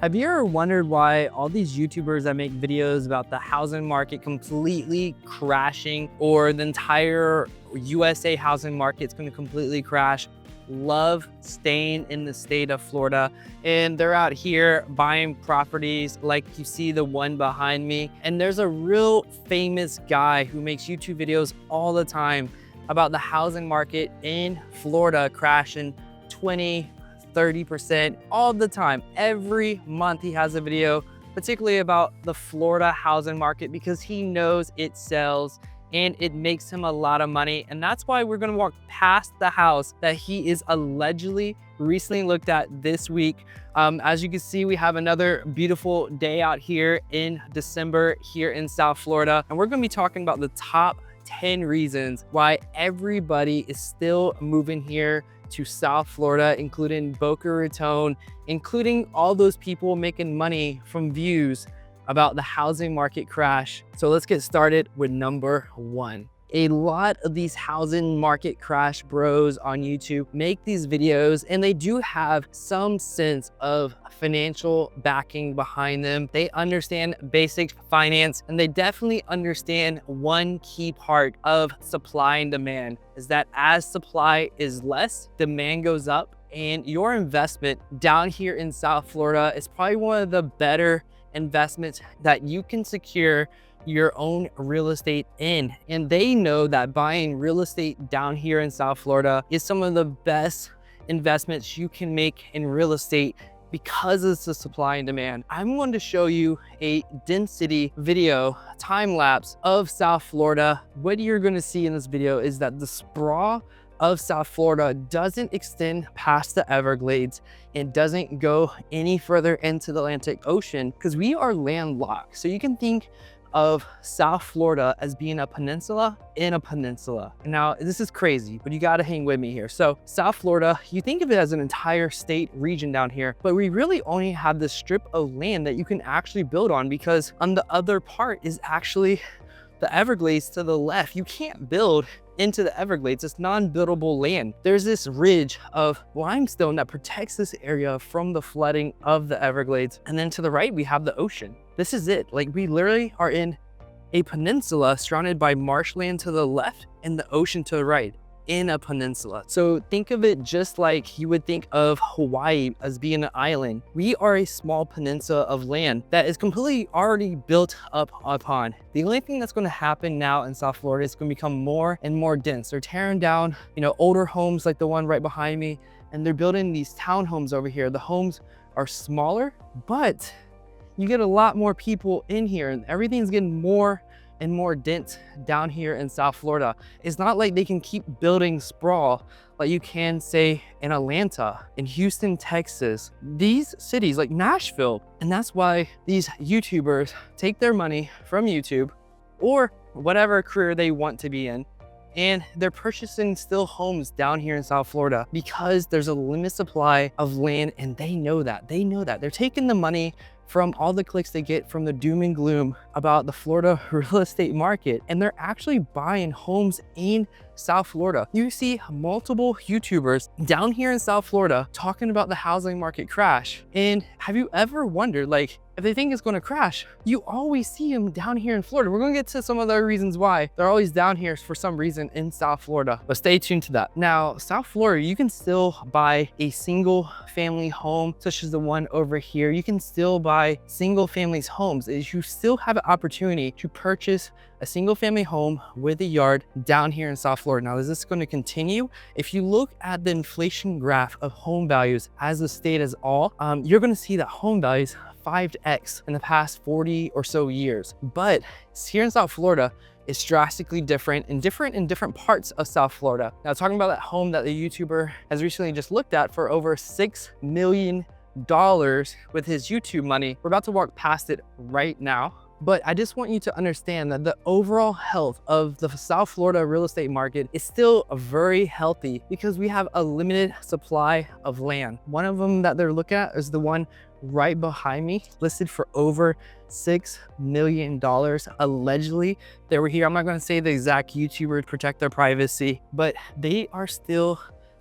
Have you ever wondered why all these YouTubers that make videos about the housing market completely crashing, or the entire USA housing market's going to completely crash, love staying in the state of Florida, and they're out here buying properties like you see the one behind me? And there's a real famous guy who makes YouTube videos all the time about the housing market in Florida crashing 20–30% all the time. Every month he has a video, particularly about the Florida housing market, because he knows it sells and it makes him a lot of money. And that's why we're gonna walk past the house that he is allegedly recently looked at this week. As you can see, we have another beautiful day out here in December here in South Florida. And we're gonna be talking about the top 10 reasons why everybody is still moving here to South Florida, including Boca Raton, including all those people making money from views about the housing market crash. So let's get started with number one. A lot of these housing market crash bros on YouTube make these videos, and they do have some sense of financial backing behind them. They understand basic finance, and they definitely understand one key part of supply and demand is that as supply is less, demand goes up, and your investment down here in South Florida is probably one of the better investments that you can secure your own real estate in. And they know that buying real estate down here in South Florida is some of the best investments you can make in real estate because it's the supply and demand. I'm going to show you a density video time lapse of South Florida. What you're going to see in this video is that the sprawl of South Florida doesn't extend past the Everglades and doesn't go any further into the Atlantic Ocean because we are landlocked. So you can think of South Florida as being a peninsula in a peninsula. Now, this is crazy, but you gotta hang with me here. So South Florida, you think of it as an entire state region down here, but we really only have this strip of land that you can actually build on, because on the other part is actually the Everglades to the left. You can't build into the Everglades. It's non-buildable land. There's this ridge of limestone that protects this area from the flooding of the Everglades. And then to the right, we have the ocean. This is it. Like, we literally are in a peninsula surrounded by marshland to the left and the ocean to the right, in a peninsula. So think of it just like you would think of Hawaii as being an island. We are a small peninsula of land that is completely already built up upon. The only thing that's going to happen now in South Florida is going to become more and more dense. They're tearing down, older homes like the one right behind me, and they're building these townhomes over here. The homes are smaller, but you get a lot more people in here, and everything's getting more and more dense down here in South Florida. It's not like they can keep building sprawl like you can, say, in Atlanta, in Houston, Texas, these cities like Nashville. And that's why these YouTubers take their money from YouTube or whatever career they want to be in, and they're purchasing still homes down here in South Florida because there's a limited supply of land, and they know that. They're taking the money from all the clicks they get from the doom and gloom about the Florida real estate market, and they're actually buying homes in South Florida. You see multiple YouTubers down here in South Florida talking about the housing market crash. And have you ever wondered, like, if they think it's going to crash, you always see them down here in Florida. We're going to get to some of the reasons why they're always down here for some reason in South Florida, but stay tuned to that. Now, South Florida, you can still buy a single family home, such as the one over here. You can still buy single families homes. You still have an opportunity to purchase a single family home with a yard down here in South Florida. Now, is this going to continue? If you look at the inflation graph of home values as the state as all, you're going to see that home values 5x in the past 40 or so years. But here in South Florida, it's drastically different in different parts of South Florida. Now, talking about that home that the YouTuber has recently just looked at for over $6 million with his YouTube money, we're about to walk past it right now. But I just want you to understand that the overall health of the South Florida real estate market is still very healthy because we have a limited supply of land. One of them that they're looking at is the one right behind me, listed for over $6 million. Allegedly, they were here. I'm not going to say the exact YouTuber to protect their privacy, but they are still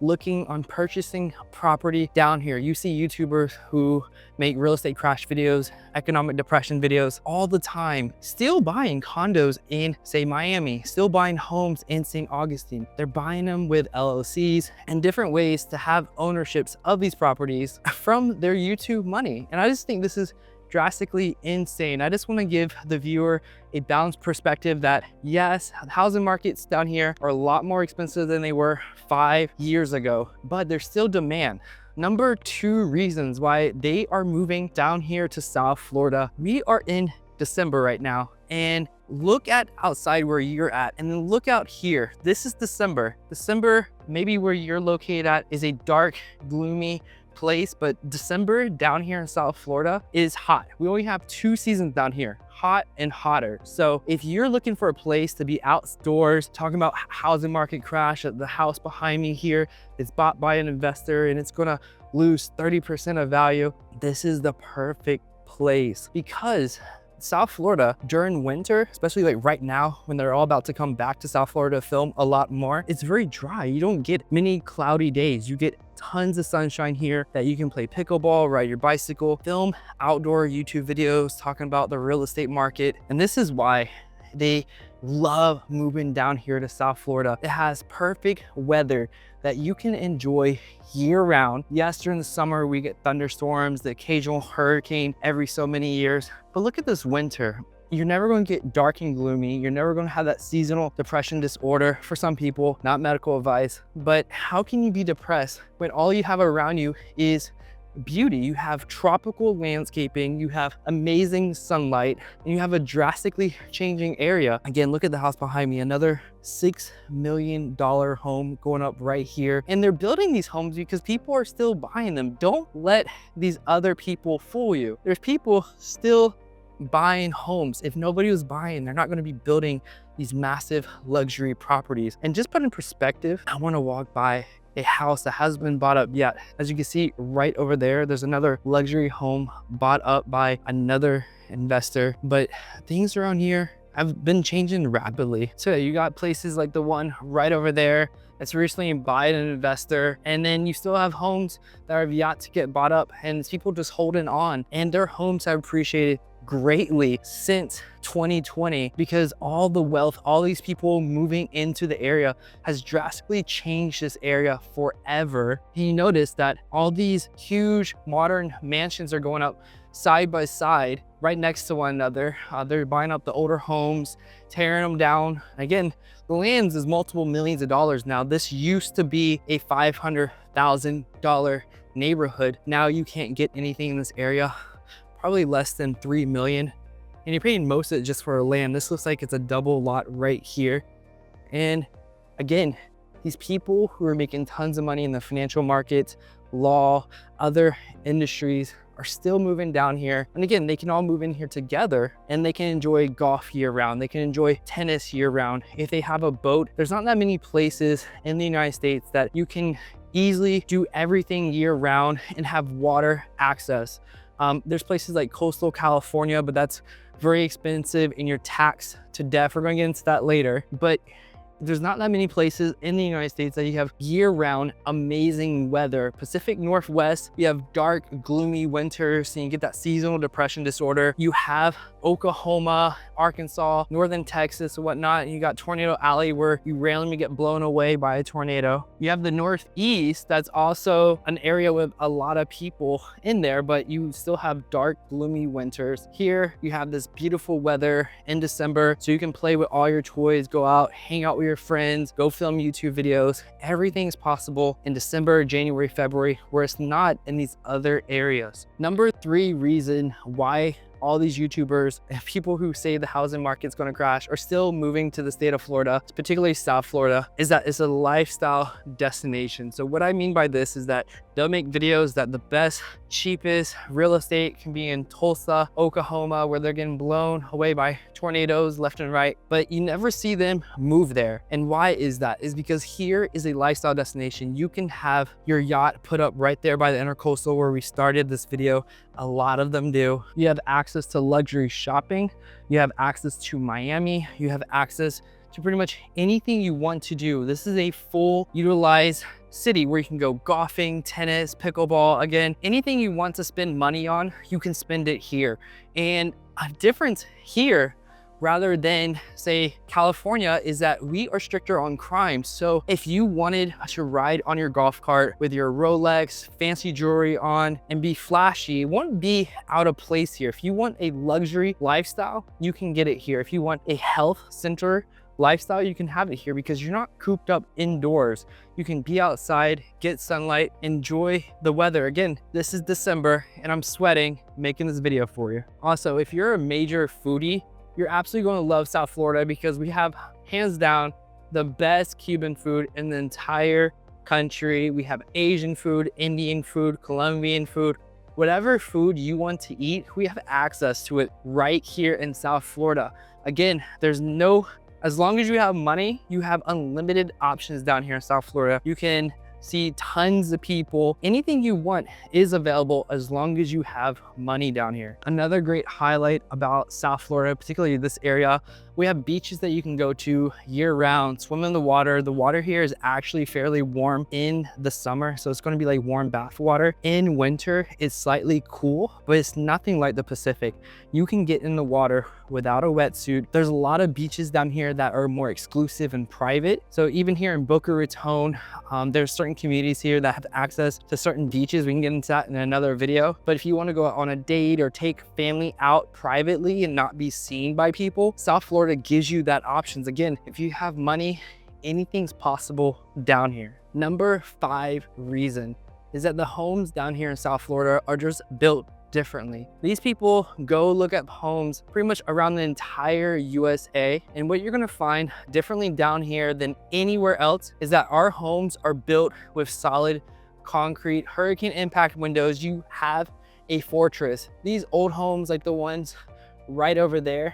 looking on purchasing property down here. You see YouTubers who make real estate crash videos, economic depression videos all the time, still buying condos in, say, Miami, still buying homes in St. Augustine. They're buying them with LLCs and different ways to have ownerships of these properties from their YouTube money. And I just think this is drastically insane. I just want to give the viewer a balanced perspective that yes, housing markets down here are a lot more expensive than they were 5 years ago, but there's still demand. Number 2 reasons why they are moving down here to South Florida. We are in December right now, and look at outside where you're at, and then look out here. This is December. December, maybe where you're located at, is a dark, gloomy place, but December down here in South Florida is hot. We only have 2 seasons down here, hot and hotter. So if you're looking for a place to be outdoors, talking about housing market crash, the house behind me here is bought by an investor and it's gonna lose 30% of value, this is the perfect place. Because South Florida during winter, especially like right now when they're all about to come back to South Florida to film a lot more, it's very dry. You don't get many cloudy days. You get tons of sunshine here that you can play pickleball, ride your bicycle, film outdoor YouTube videos talking about the real estate market. And this is why they love moving down here to South Florida. It has perfect weather that you can enjoy year round. Yes, during the summer we get thunderstorms, the occasional hurricane every so many years, but look at this winter. You're never going to get dark and gloomy. You're never going to have that seasonal depression disorder. For some people, not medical advice, but how can you be depressed when all you have around you is beauty? You have tropical landscaping, you have amazing sunlight, and you have a drastically changing area. Again, look at the house behind me, another $6 million home going up right here. And they're building these homes because people are still buying them. Don't let these other people fool you. There's people still buying homes. If nobody was buying, they're not going to be building these massive luxury properties. And just put in perspective, I want to walk by a house that hasn't been bought up yet. As you can see right over there, there's another luxury home bought up by another investor. But things around here have been changing rapidly. So you got places like the one right over there that's recently bought an investor, and then you still have homes that have yet to get bought up, and people just holding on, and their homes have appreciated greatly since 2020 because all the wealth, all these people moving into the area has drastically changed this area forever. And you notice that all these huge modern mansions are going up side by side right next to one another. They're buying up the older homes, tearing them down. Again, the lands is multiple millions of dollars now. This used to be a $500,000 neighborhood. Now you can't get anything in this area, probably less than 3 million. And you're paying most of it just for land. This looks like it's a double lot right here. And again, these people who are making tons of money in the financial markets, law, other industries are still moving down here. And again, they can all move in here together and they can enjoy golf year round. They can enjoy tennis year round. If they have a boat, there's not that many places in the United States that you can easily do everything year round and have water access. There's places like coastal California, but that's very expensive and you're taxed to death. We're going to get into that later. But there's not that many places in the United States that you have year-round amazing weather. Pacific Northwest, you have dark, gloomy winters, and you get that seasonal depression disorder. You have Oklahoma, Arkansas, northern Texas and whatnot. And you got Tornado Alley where you randomly get blown away by a tornado. You have the Northeast, that's also an area with a lot of people in there, but you still have dark, gloomy winters. Here, you have this beautiful weather in December, so you can play with all your toys, go out, hang out with your friends, go film YouTube videos. Everything's possible in December, January, February, where it's not in these other areas. Number 3 reason why all these YouTubers and people who say the housing market's going to crash are still moving to the state of Florida, particularly South Florida, is that it's a lifestyle destination. So what I mean by this is that they'll make videos that the best, cheapest real estate can be in Tulsa, Oklahoma, where they're getting blown away by tornadoes left and right, but you never see them move there. And why is that? Is because here is a lifestyle destination. You can have your yacht put up right there by the intercoastal where we started this video. A lot of them do. You have access to luxury shopping. You have access to Miami. You have access to pretty much anything you want to do. This is a full utilized city where you can go golfing, tennis, pickleball. Again, anything you want to spend money on, you can spend it here. And a difference here rather than say California is that we are stricter on crime. So if you wanted to ride on your golf cart with your Rolex, fancy jewelry on and be flashy, it won't be out of place here. If you want a luxury lifestyle, you can get it here. If you want a health center lifestyle, you can have it here because you're not cooped up indoors. You can be outside, get sunlight, enjoy the weather. Again, this is December and I'm sweating making this video for you. Also, if you're a major foodie, you're absolutely going to love South Florida because we have hands down the best Cuban food in the entire country. We have Asian food, Indian food, Colombian food. Whatever food you want to eat, we have access to it right here in South Florida. Again, as long as you have money, you have unlimited options down here in South Florida. You can see tons of people. Anything you want is available as long as you have money down here. Another great highlight about South Florida, particularly this area, we have beaches that you can go to year round, swim in the water. The water here is actually fairly warm in the summer, so it's going to be like warm bath water. In winter, it's slightly cool, but it's nothing like the Pacific. You can get in the water without a wetsuit. There's a lot of beaches down here that are more exclusive and private. So even here in Boca Raton, there's certain communities here that have access to certain beaches. We can get into that in another video. But if you want to go on a date or take family out privately and not be seen by people, South Florida gives you that options. Again, if you have money, anything's possible down here. Number 5 reason is that the homes down here in South Florida are just built differently. These people go look at homes pretty much around the entire USA, and what you're going to find differently down here than anywhere else is that our homes are built with solid concrete hurricane impact windows. You have a fortress. These old homes like the ones right over there,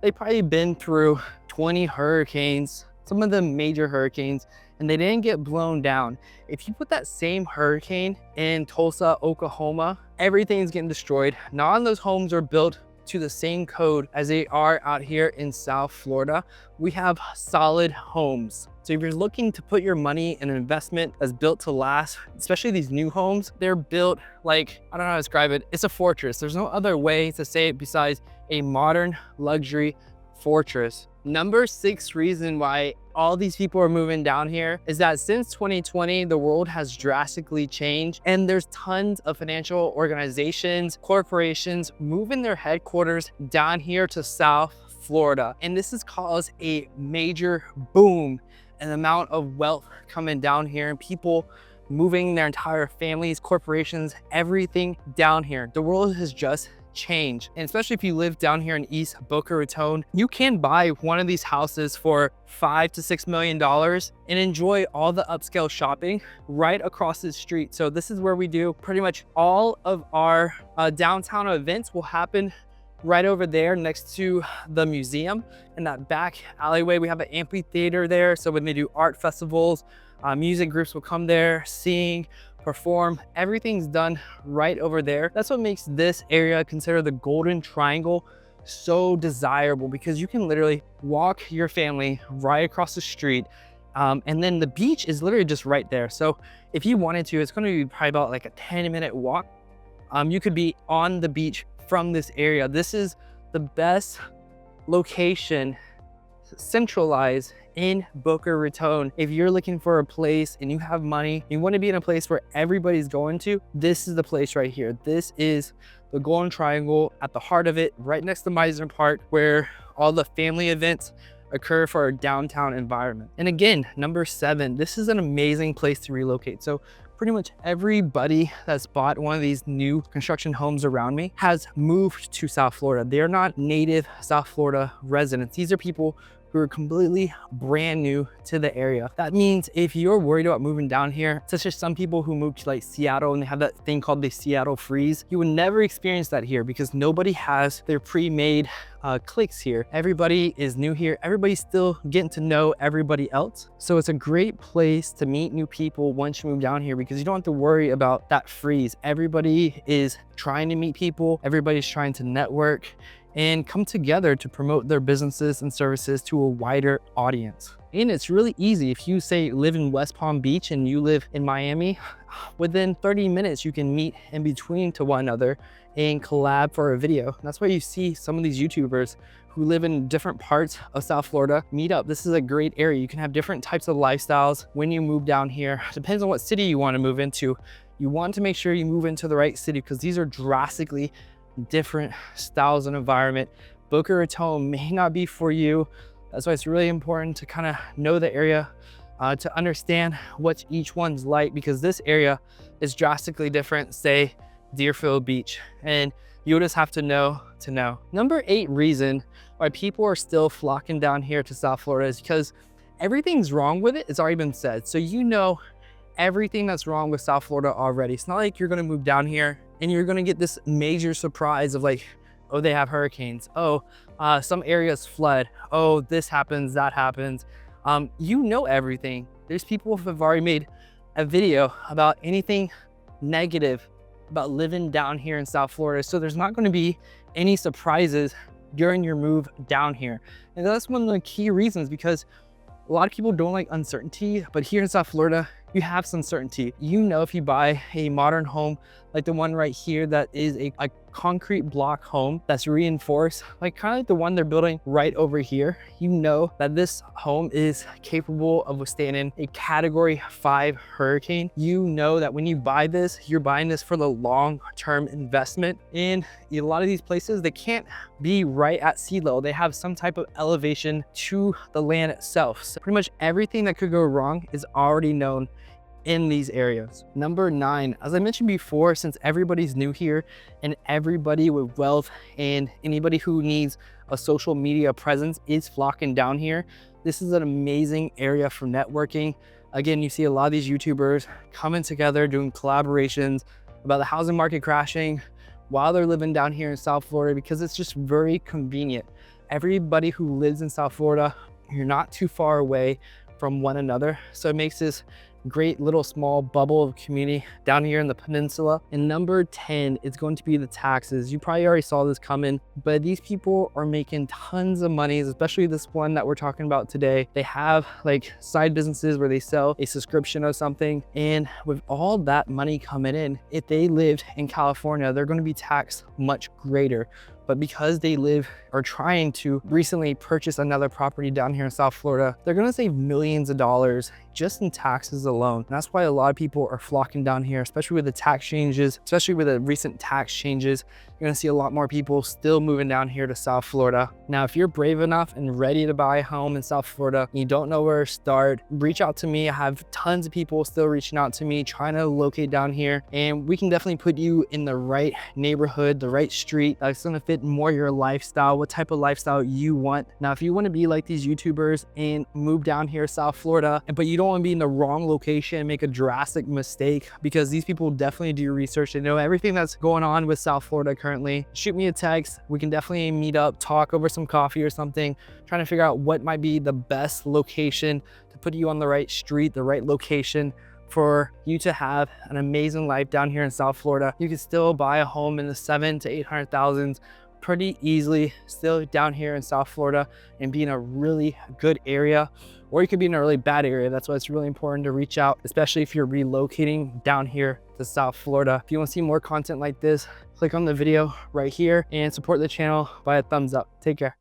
they've probably been through 20 hurricanes, some of them major hurricanes, and they didn't get blown down. If you put that same hurricane in Tulsa, Oklahoma, everything's getting destroyed. None of those homes are built to the same code as they are out here in South Florida. We have solid homes. So if you're looking to put your money in an investment that's built to last, especially these new homes, they're built like, I don't know how to describe it. It's a fortress. There's no other way to say it besides a modern luxury fortress. Number 6 reason why all these people are moving down here is that since 2020, the world has drastically changed and there's tons of financial organizations, corporations moving their headquarters down here to South Florida. And this has caused a major boom in the amount of wealth coming down here and people moving their entire families, corporations, everything down here. The world has just change. And especially if you live down here in East Boca Raton, you can buy one of these houses for $5 to $6 million and enjoy all the upscale shopping right across the street. So this is where we do pretty much all of our downtown events will happen right over there next to the museum. In that back alleyway, we have an amphitheater there. So when they do art festivals, music groups will come there, sing, perform. Everything's done right over there. That's what makes this area considered the Golden Triangle so desirable, because you can literally walk your family right across the street. And then the beach is literally just right there. So if you wanted to, it's going to be probably about like a 10-minute walk. You could be on the beach from this area. This is the best location, centralized in Boca Raton. If you're looking for a place and you have money, you want to be in a place where everybody's going to, this is the place right here. This is the Golden Triangle at the heart of it, right next to Meisner Park, where all the family events occur for our downtown environment. And again, number 7, this is an amazing place to relocate. So pretty much everybody that's bought one of these new construction homes around me has moved to South Florida. They're not native South Florida residents. These are people who are completely brand new to the area. That means if you're worried about moving down here, such as some people who moved to like Seattle and they have that thing called the Seattle freeze, you would never experience that here because nobody has their pre-made cliques here. Everybody is new here. Everybody's still getting to know everybody else. So it's a great place to meet new people once you move down here because you don't have to worry about that freeze. Everybody is trying to meet people. Everybody's trying to network. and come together to promote their businesses and services to a wider audience. And it's really easy. If you say live in West Palm Beach and you live in Miami, within 30 minutes, you can meet in between to one another and collab for a video. And that's why you see some of these YouTubers who live in different parts of South Florida meet up. This is a great area. You can have different types of lifestyles when you move down here. Depends on what city you want to move into. You want to make sure you move into the right city because these are drastically different styles and environment. Boca Raton may not be for you. That's why it's really important to kind of know the area, to understand what each one's like, because this area is drastically different, say Deerfield Beach, and you just have to know to know. Number 8 reason why people are still flocking down here to South Florida is because everything's wrong with it. It's already been said. So you know everything that's wrong with South Florida already. It's not like you're gonna move down here and you're gonna get this major surprise of like, oh, they have hurricanes. Oh, some areas flood. Oh, this happens, that happens. You know everything. There's people who have already made a video about anything negative about living down here in South Florida. So there's not gonna be any surprises during your move down here. And that's one of the key reasons, because a lot of people don't like uncertainty, but here in South Florida, you have some certainty. You know, if you buy a modern home like the one right here that is a concrete block home that's reinforced, like kind of like the one they're building right over here, you know that this home is capable of withstanding a Category 5 hurricane. You know that when you buy this, you're buying this for the long-term investment. And a lot of these places, they can't be right at sea level. They have some type of elevation to the land itself. So pretty much everything that could go wrong is already known in these areas. Number 9, as I mentioned before, since everybody's new here and everybody with wealth and anybody who needs a social media presence is flocking down here, this is an amazing area for networking. Again, you see a lot of these YouTubers coming together, doing collaborations about the housing market crashing while they're living down here in South Florida, because it's just very convenient. Everybody who lives in South Florida, you're not too far away from one another. So it makes this great little small bubble of community down here in the peninsula. And number 10 is going to be the taxes. You probably already saw this coming, but these people are making tons of money, especially this one that we're talking about today. They have like side businesses where they sell a subscription or something. And with all that money coming in, if they lived in California, they're going to be taxed much greater. But because they live or trying to recently purchase another property down here in South Florida, they're gonna save millions of dollars just in taxes alone. And that's why a lot of people are flocking down here, especially with the tax changes, especially with the recent tax changes. You're gonna see a lot more people still moving down here to South Florida. Now, if you're brave enough and ready to buy a home in South Florida, and you don't know where to start, reach out to me. I have tons of people still reaching out to me, trying to locate down here. And we can definitely put you in the right neighborhood, the right street that's gonna fit more your lifestyle, what type of lifestyle you want. Now, if you wanna be like these YouTubers and move down here, South Florida, but you don't wanna be in the wrong location and make a drastic mistake, because these people definitely do research. They know everything that's going on with South Florida currently. Shoot me a text. We can definitely meet up, talk over some coffee or something, trying to figure out what might be the best location to put you on the right street, the right location for you to have an amazing life down here in South Florida. You can still buy a home in the 700,000 to 800,000 pretty easily still down here in South Florida and be in a really good area, or you could be in a really bad area. That's why it's really important to reach out, especially if you're relocating down here to South Florida. If you want to see more content like this, click on the video right here and support the channel by a thumbs up. Take care.